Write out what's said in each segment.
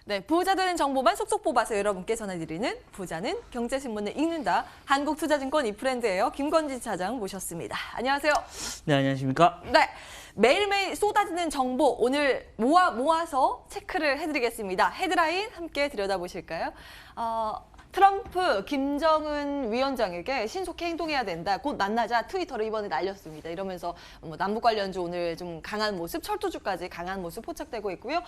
네, 부자 되는 정보만 쏙쏙 뽑아서 여러분께 전해드리는 부자는 경제신문을 읽는다. 한국투자증권 이프렌드예요. 김건진 차장 모셨습니다. 안녕하세요. 네, 안녕하십니까? 네, 매일매일 쏟아지는 정보 오늘 모아서 체크를 해드리겠습니다. 헤드라인 함께 들여다보실까요? 트럼프, 김정은 위원장에게 신속히 행동해야 된다. 곧 만나자 트위터를 이번에 날렸습니다. 이러면서 남북 관련주 오늘 좀 강한 모습, 철도주까지 강한 모습 포착되고 있고요.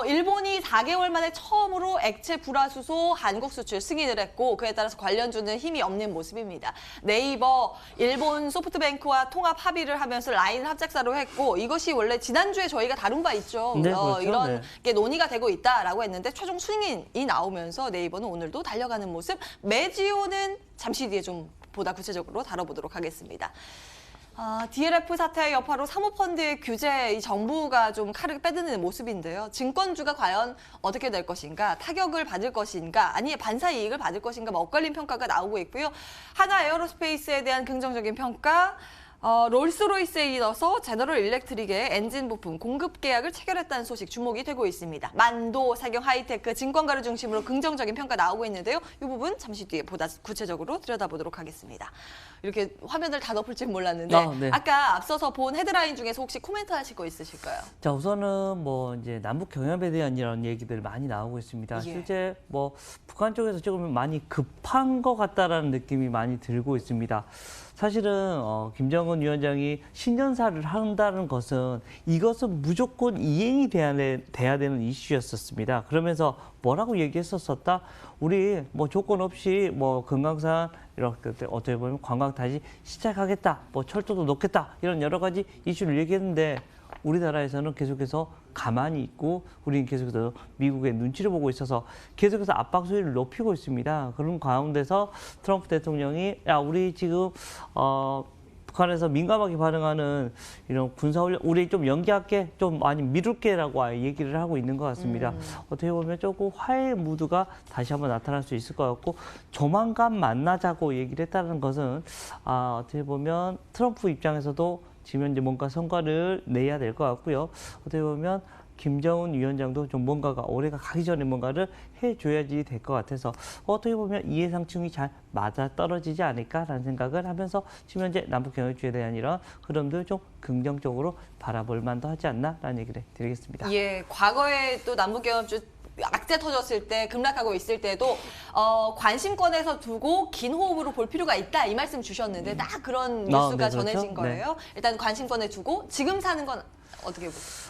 일본이 4개월 만에 처음으로 액체 불화수소 한국 수출 승인을 했고 그에 따라서 관련주는 힘이 없는 모습입니다. 네이버, 일본 소프트뱅크와 통합 합의를 하면서 라인 합작사로 했고 이것이 원래 지난주에 저희가 다룬 바 있죠. 네, 그렇죠. 이런 게 논의가 되고 있다라고 했는데 최종 승인이 나오면서 네이버는 오늘도 달려가는 모습, 메지오는 잠시 뒤에 좀 보다 구체적으로 다뤄보도록 하겠습니다. DLF 사태의 여파로 사모펀드의 규제, 이 정부가 좀 칼을 빼드는 모습인데요. 증권주가 과연 어떻게 될 것인가, 타격을 받을 것인가, 아니 반사 이익을 받을 것인가, 엇갈린 평가가 나오고 있고요. 하나 에어로스페이스에 대한 긍정적인 평가, 롤스로이스에 이어서 제너럴 일렉트릭의 엔진 부품 공급 계약을 체결했다는 소식 주목이 되고 있습니다. 만도, 사경 하이테크, 증권가를 중심으로 긍정적인 평가 나오고 있는데요. 이 부분 잠시 뒤에 보다 구체적으로 들여다보도록 하겠습니다. 이렇게 화면을 다 덮을 줄 몰랐는데 네. 아까 앞서서 본 헤드라인 중에서 혹시 코멘트 하실 거 있으실까요? 자, 우선은 뭐 이제 남북 경협에 대한 이런 얘기들 많이 나오고 있습니다. 예. 실제 뭐 북한 쪽에서 조금 많이 급한 것 같다라는 느낌이 많이 들고 있습니다. 사실은 김정은 위원장이 신년사를 한다는 것은 이것은 무조건 이행이 돼야 되는 이슈였었습니다. 그러면서 뭐라고 얘기했었었다? 우리 뭐 조건 없이 뭐 금강산 이렇게 어떻게 보면 관광 다시 시작하겠다, 뭐 철도도 놓겠다 이런 여러 가지 이슈를 얘기했는데 우리나라에서는 계속해서 가만히 있고 우리는 계속해서 미국의 눈치를 보고 있어서 계속해서 압박 수위를 높이고 있습니다. 그런 가운데서 트럼프 대통령이 야 우리 지금 북한에서 민감하게 반응하는 이런 군사훈련 우리 좀 연기할게 좀 많이 미룰게라고 얘기를 하고 있는 것 같습니다. 어떻게 보면 조금 화해 무드가 다시 한번 나타날 수 있을 것 같고 조만간 만나자고 얘기를 했다는 것은 어떻게 보면 트럼프 입장에서도 지금 이제 뭔가 성과를 내야 될 것 같고요. 어떻게 보면 김정은 위원장도 좀 뭔가가 올해가 가기 전에 뭔가를 해줘야지 될 것 같아서 어떻게 보면 이해상충이 잘 맞아 떨어지지 않을까라는 생각을 하면서 지금 현재 남북 경협주에 대한 이런 흐름들 좀 긍정적으로 바라볼 만도 하지 않나라는 얘기를 드리겠습니다. 예, 과거에 또 남북 경협주 악재 터졌을 때 급락하고 있을 때도 관심권에서 두고 긴 호흡으로 볼 필요가 있다 이 말씀 주셨는데 딱 그런 뉴스가 네, 그렇죠. 전해진 거예요. 네. 일단 관심권에 두고 지금 사는 건 어떻게 보세요?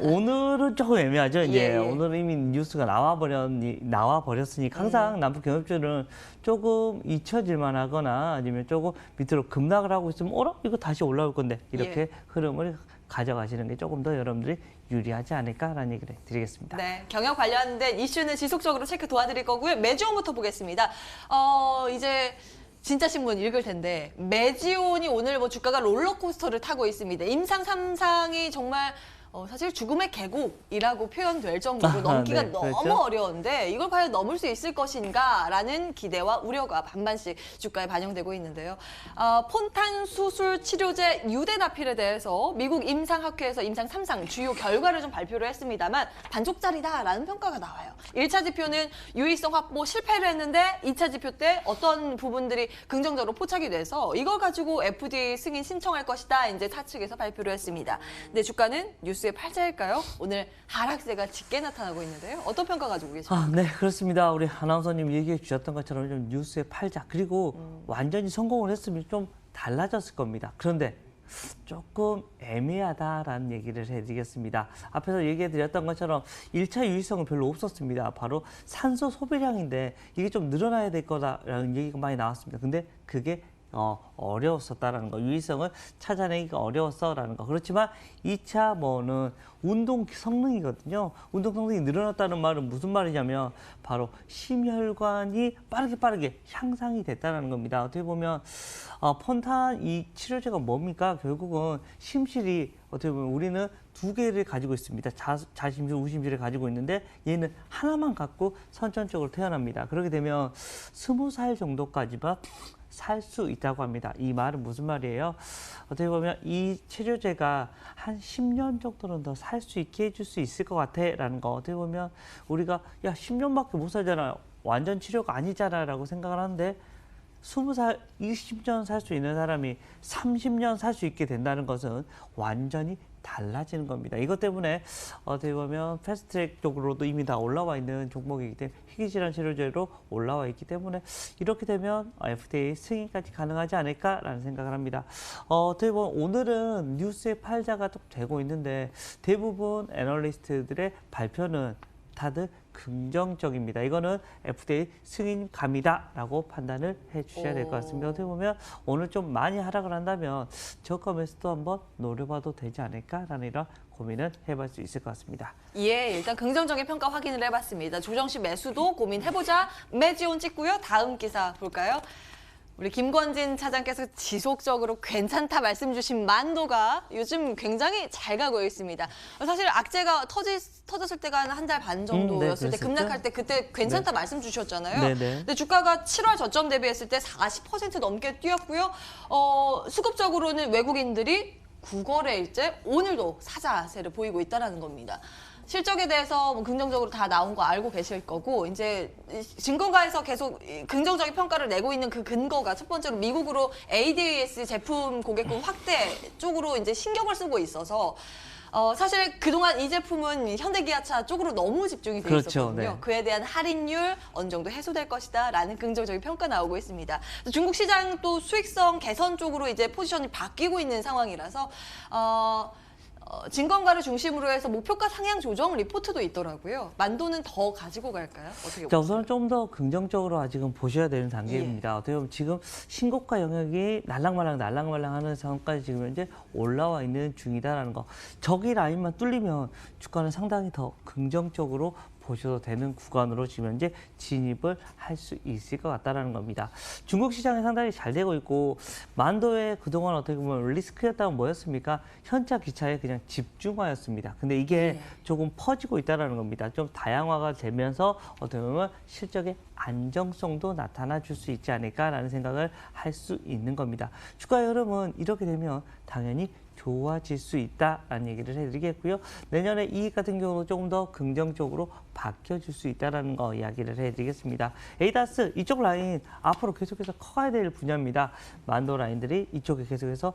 오늘은 조금 애매하죠. 이제 예. 오늘은 이미 뉴스가 나와버렸으니까 항상 남북 경협주는 조금 잊혀질 만하거나 아니면 조금 밑으로 급락을 하고 있으면 이거 다시 올라올 건데 이렇게 흐름을 가져가시는 게 조금 더 여러분들이 유리하지 않을까라는 얘기를 드리겠습니다. 네, 경영 관련된 이슈는 지속적으로 체크 도와드릴 거고요. 메지온부터 보겠습니다. 이제 진짜 신문 읽을 텐데 메지온이 오늘 뭐 주가가 롤러코스터를 타고 있습니다. 임상 3상이 정말 사실 죽음의 계곡이라고 표현될 정도로 넘기가 네, 너무 그렇죠? 어려운데 이걸 과연 넘을 수 있을 것인가라는 기대와 우려가 반반씩 주가에 반영되고 있는데요. 폰탄 수술 치료제 유데나필에 대해서 미국 임상학회에서 임상 3상 주요 결과를 좀 발표를 했습니다만 반쪽짜리다라는 평가가 나와요. 1차 지표는 유의성 확보 실패를 했는데 2차 지표 때 어떤 부분들이 긍정적으로 포착이 돼서 이걸 가지고 FDA 승인 신청할 것이다. 이제 사측에서 발표를 했습니다. 근데 주가는 뉴스의 팔자일까요? 오늘 하락세가 짙게 나타나고 있는데요. 어떤 평가 가지고 계십니까? 네, 그렇습니다. 우리 아나운서님 얘기해 주셨던 것처럼 좀 뉴스의 팔자 그리고 완전히 성공을 했으면 좀 달라졌을 겁니다. 그런데 조금 애매하다라는 얘기를 해드리겠습니다. 앞에서 얘기해 드렸던 것처럼 1차 유의성은 별로 없었습니다. 바로 산소 소비량인데 이게 좀 늘어나야 될 거다라는 얘기가 많이 나왔습니다. 근데 그게 어려웠었다라는 거, 유의성을 찾아내기가 어려웠어라는 거. 그렇지만 2차 뭐는 운동 성능이거든요. 운동 성능이 늘어났다는 말은 무슨 말이냐면 바로 심혈관이 빠르게 향상이 됐다는 겁니다. 어떻게 보면 폰탄 이 치료제가 뭡니까? 결국은 심실이 어떻게 보면 우리는 두 개를 가지고 있습니다. 자심줄, 우심줄을 가지고 있는데 얘는 하나만 갖고 선천적으로 태어납니다. 그렇게 되면 20살 정도까지만 살 수 있다고 합니다. 이 말은 무슨 말이에요? 어떻게 보면 이 치료제가 한 10년 정도는 더 살 수 있게 해줄 수 있을 것 같아 라는 거. 어떻게 보면 우리가 야 10년밖에 못 살잖아. 완전 치료가 아니잖아 라고 생각을 하는데 20살, 20년 살 수 있는 사람이 30년 살 수 있게 된다는 것은 완전히 달라지는 겁니다. 이것 때문에 어떻게 보면 패스트트랙 쪽으로도 이미 다 올라와 있는 종목이기 때문에 희귀질환 치료제로 올라와 있기 때문에 이렇게 되면 FDA 승인까지 가능하지 않을까라는 생각을 합니다. 어떻게 보면 오늘은 뉴스의 팔자가 또 되고 있는데 대부분 애널리스트들의 발표는 다들 긍정적입니다. 이거는 FDA 승인감이다라고 판단을 해주셔야 될 것 같습니다. 어떻게 보면 오늘 좀 많이 하락을 한다면 저가 매수도 한번 노려봐도 되지 않을까라는 이런 고민을 해볼 수 있을 것 같습니다. 예, 일단 긍정적인 평가 확인을 해봤습니다. 조정식 매수도 고민해보자. 매지온 찍고요. 다음 기사 볼까요? 우리 김권진 차장께서 지속적으로 괜찮다 말씀 주신 만도가 요즘 굉장히 잘 가고 있습니다. 사실 악재가 터졌을 때가 한 달 반 정도였을 때 그랬었죠? 급락할 때 그때 괜찮다 말씀 주셨잖아요. 네네. 근데 주가가 7월 저점 대비했을 때 40% 넘게 뛰었고요. 수급적으로는 외국인들이 구거래일째 오늘도 사자세를 보이고 있다는 겁니다. 실적에 대해서 뭐 긍정적으로 다 나온 거 알고 계실 거고 이제 증권가에서 계속 긍정적인 평가를 내고 있는 그 근거가 첫 번째로 미국으로 ADAS 제품 고객군 확대 쪽으로 이제 신경을 쓰고 있어서 사실 그동안 이 제품은 현대기아차 쪽으로 너무 집중이 돼 그렇죠, 있었거든요. 네. 그에 대한 할인율 어느 정도 해소될 것이다라는 긍정적인 평가 나오고 있습니다. 중국 시장 또 수익성 개선 쪽으로 이제 포지션이 바뀌고 있는 상황이라서 증권가를 중심으로 해서 목표가 상향 조정 리포트도 있더라고요. 만도는 더 가지고 갈까요? 어떻게 자, 보세요? 우선 좀 더 긍정적으로 아직은 보셔야 되는 단계입니다. 어떻게 보면 지금 신고가 영역이 날랑말랑 하는 상황까지 지금 현재 올라와 있는 중이다라는 거. 저기 라인만 뚫리면 주가는 상당히 더 긍정적으로 보셔도 되는 구간으로 지금 현재 진입을 할 수 있을 것 같다는 겁니다. 중국 시장이 상당히 잘 되고 있고 만도의 그동안 어떻게 보면 리스크였다면 뭐였습니까? 현차 기차에 그냥 집중화였습니다. 근데 이게 조금 퍼지고 있다는 겁니다. 좀 다양화가 되면서 어떻게 보면 실적의 안정성도 나타나 줄 수 있지 않을까라는 생각을 할 수 있는 겁니다. 주가의 흐름은 이렇게 되면 당연히 좋아질 수 있다라는 얘기를 해드리겠고요. 내년에 이익 같은 경우도 조금 더 긍정적으로 바뀌어질 수 있다는 거 이야기를 해드리겠습니다. 에이다스 이쪽 라인 앞으로 계속해서 커가야 될 분야입니다. 만도 라인들이 이쪽에 계속해서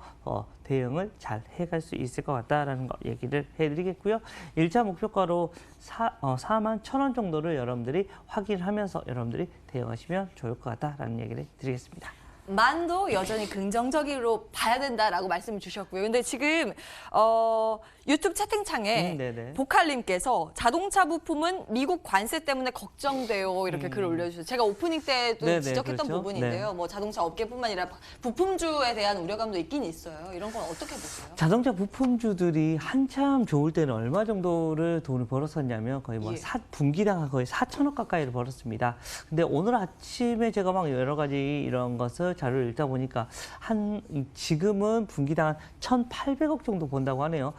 대응을 잘 해갈 수 있을 것 같다라는 거 얘기를 해드리겠고요. 1차 목표가로 41,000원 정도를 여러분들이 확인하면서 여러분들이 대응하시면 좋을 것 같다라는 얘기를 드리겠습니다. 만도 여전히 긍정적으로 봐야 된다라고 말씀을 주셨고요. 근데 지금 유튜브 채팅창에 네네. 보칼님께서 자동차 부품은 미국 관세 때문에 걱정돼요. 이렇게 글을 올려주셔서 제가 오프닝 때도 네네, 지적했던 그렇죠. 부분인데요. 뭐 자동차 업계뿐만 아니라 부품주에 대한 우려감도 있긴 있어요. 이런 건 어떻게 보세요? 자동차 부품주들이 한참 좋을 때는 얼마 정도를 돈을 벌었었냐면 거의 뭐 예. 분기당 거의 4천억 가까이를 벌었습니다. 근데 오늘 아침에 제가 막 여러 가지 이런 것을 자료를 읽다 보니까 지금은 분기당 한 1,800억 정도 번다고 하네요.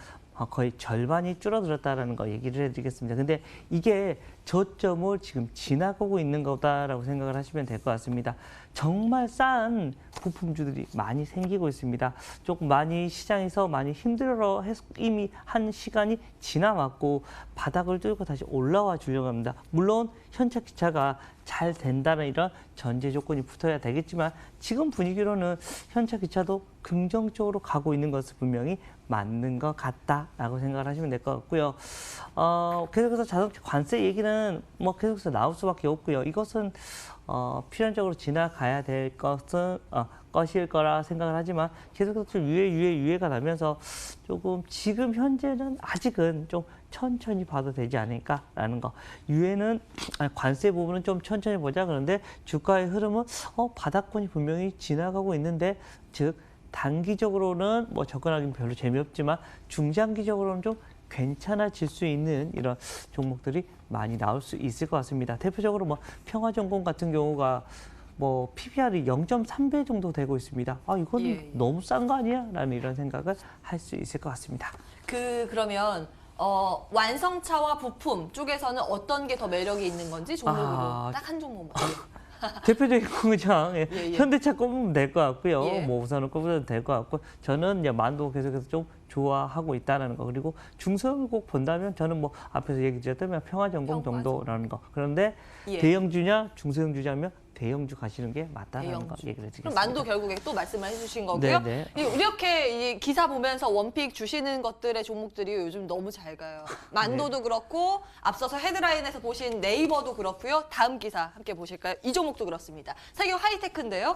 거의 절반이 줄어들었다라는 거 얘기를 해드리겠습니다. 근데 이게 저점을 지금 지나가고 있는 거다라고 생각을 하시면 될 것 같습니다. 정말 싼 부품주들이 많이 생기고 있습니다. 조금 많이 시장에서 많이 힘들어 이미 한 시간이 지나왔고 바닥을 뚫고 다시 올라와 주려고 합니다. 물론 현차 기차가 잘 된다는 이런 전제 조건이 붙어야 되겠지만 지금 분위기로는 현차 기차도 긍정적으로 가고 있는 것은 분명히 맞는 것 같다라고 생각을 하시면 될 것 같고요. 계속해서 자동차 관세 얘기는 뭐 계속해서 나올 수밖에 없고요. 이것은 필연적으로 지나가야 될 것일 거라 생각을 하지만 계속해서 좀 유예가 나면서 조금 지금 현재는 아직은 좀 천천히 봐도 되지 않을까라는 거. 관세 부분은 좀 천천히 보자. 그런데 주가의 흐름은 바닥권이 분명히 지나가고 있는데 즉 단기적으로는 뭐 접근하기는 별로 재미없지만 중장기적으로는 좀 괜찮아질 수 있는 이런 종목들이 많이 나올 수 있을 것 같습니다. 대표적으로 뭐 평화전공 같은 경우가 뭐 PBR이 0.3배 정도 되고 있습니다. 아, 이건 예. 너무 싼 거 아니야? 라는 이런 생각을 할 수 있을 것 같습니다. 그러면 완성차와 부품 쪽에서는 어떤 게 더 매력이 있는 건지 종목으로 딱 한 종목만. 대표적인 공장, 예, 예. 현대차 꼽으면 될 것 같고요. 예. 뭐 우선은 꼽으면 될 것 같고, 저는 이제 만도 계속해서 좀 좋아하고 있다는 거. 그리고 중소형을 꼭 본다면 저는 뭐 앞에서 얘기 드렸다면 평화전공 정도라는 거. 그런데 예. 대형주냐 중소형주냐면 대형주 가시는 게 맞다는 거 대형주. 얘기를 드리겠습니다. 그럼 만도 결국에 또 말씀을 해주신 거고요. 네, 이렇게 이 기사 보면서 원픽 주시는 것들의 종목들이 요즘 너무 잘 가요. 만도도 그렇고 앞서서 헤드라인에서 보신 네이버도 그렇고요. 다음 기사 함께 보실까요? 이 종목도 그렇습니다. 세계 하이테크인데요.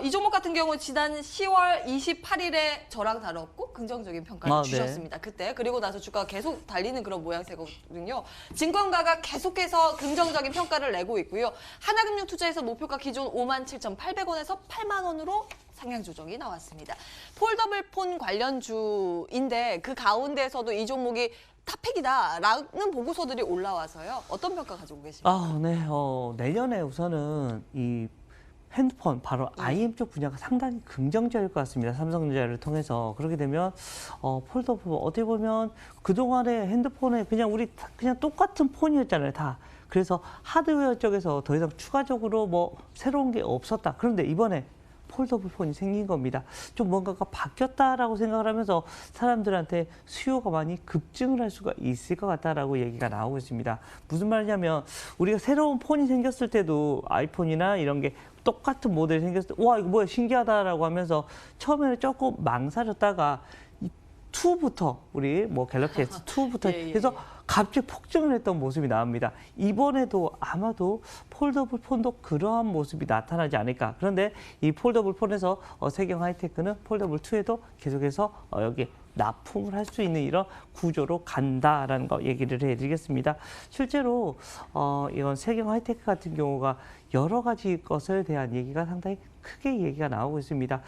이 종목 같은 경우 지난 10월 28일에 저랑 다뤘고 긍정적인 평가를 네. 주셨습니다. 그때 그리고 나서 주가가 계속 달리는 그런 모양새거든요. 증권가가 계속해서 긍정적인 평가를 내고 있고요. 하나금융투자에서 목표가 기존 57,800원에서 8만 원으로 상향 조정이 나왔습니다. 폴더블 폰 관련주인데 그 가운데서도 이 종목이 탑픽이다라는 보고서들이 올라와서요. 어떤 평가 가지고 계십니까? 네. 내년에 우선은 이 핸드폰 바로 IM 쪽 분야가 상당히 긍정적일 것 같습니다. 삼성전자를 통해서 그렇게 되면 폴더블 어떻게 보면 그동안에 핸드폰에 그냥 똑같은 폰이었잖아요, 다. 그래서 하드웨어 쪽에서 더 이상 추가적으로 뭐 새로운 게 없었다. 그런데 이번에 폴더블 폰이 생긴 겁니다. 좀 뭔가가 바뀌었다라고 생각을 하면서 사람들한테 수요가 많이 급증을 할 수가 있을 것 같다라고 얘기가 나오고 있습니다. 무슨 말이냐면 우리가 새로운 폰이 생겼을 때도 아이폰이나 이런 게 똑같은 모델이 생겼을 때 와, 이거 뭐야 신기하다라고 하면서 처음에는 조금 망설였다가 이 2부터 우리 뭐 갤럭시 S2부터 예, 예, 해서 예. 갑자기 폭증을 했던 모습이 나옵니다. 이번에도 아마도 폴더블 폰도 그러한 모습이 나타나지 않을까. 그런데 이 폴더블 폰에서 세경 하이테크는 폴더블 2에도 계속해서 여기 납품을 할 수 있는 이런 구조로 간다라는 거 얘기를 해드리겠습니다. 실제로 이건 세경 하이테크 같은 경우가 여러 가지 것에 대한 얘기가 상당히 크게 얘기가 나오고 있습니다.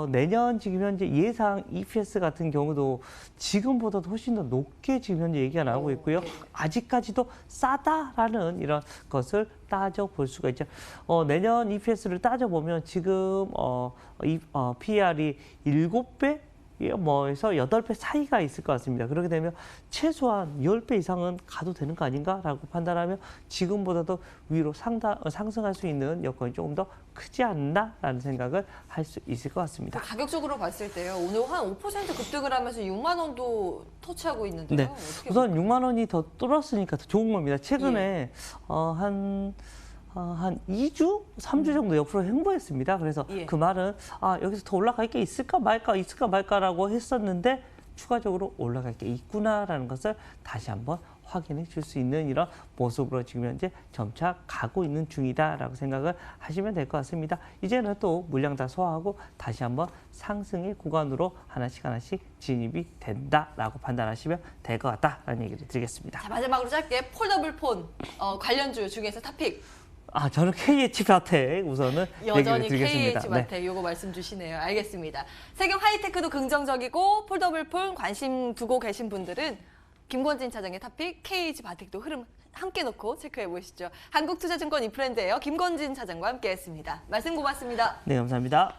내년 지금 현재 예상 EPS 같은 경우도 지금보다도 훨씬 더 높게 지금 현재 얘기가 나오고 있고요. 아직까지도 싸다라는 이런 것을 따져볼 수가 있죠. 내년 EPS를 따져보면 지금 PER이 7배? 뭐에서 8배 사이가 있을 것 같습니다. 그렇게 되면 최소한 10배 이상은 가도 되는 거 아닌가라고 판단하면 지금보다도 위로 상승할 수 있는 여건이 조금 더 크지 않나라는 생각을 할 수 있을 것 같습니다. 가격적으로 봤을 때요. 오늘 한 5% 급등을 하면서 6만 원도 터치하고 있는데요. 네. 어떻게 우선 6만 원이 더 뚫었으니까 더 좋은 겁니다. 최근에 한 2주, 3주 정도 옆으로 횡보했습니다. 그래서 예. 그 말은 여기서 더 올라갈 게 있을까 말까라고 했었는데 추가적으로 올라갈 게 있구나라는 것을 다시 한번 확인해 줄 수 있는 이런 모습으로 지금 현재 점차 가고 있는 중이다라고 생각을 하시면 될 것 같습니다. 이제는 또 물량 다 소화하고 다시 한번 상승의 구간으로 하나씩 진입이 된다라고 판단하시면 될 것 같다라는 얘기를 드리겠습니다. 자, 마지막으로 짧게 폴더블 폰 관련주 중에서 탑픽. 저는 KH바텍 우선은 여전히 얘기를 드리겠습니다. KH바텍 요거 말씀 주시네요. 알겠습니다. 세경 하이테크도 긍정적이고 폴더블 폰 관심 두고 계신 분들은 김권진 차장의 탑픽 KH바텍도 흐름 함께 놓고 체크해 보시죠. 한국투자증권 이프렌드예요. 김권진 차장과 함께했습니다. 말씀 고맙습니다. 네, 감사합니다.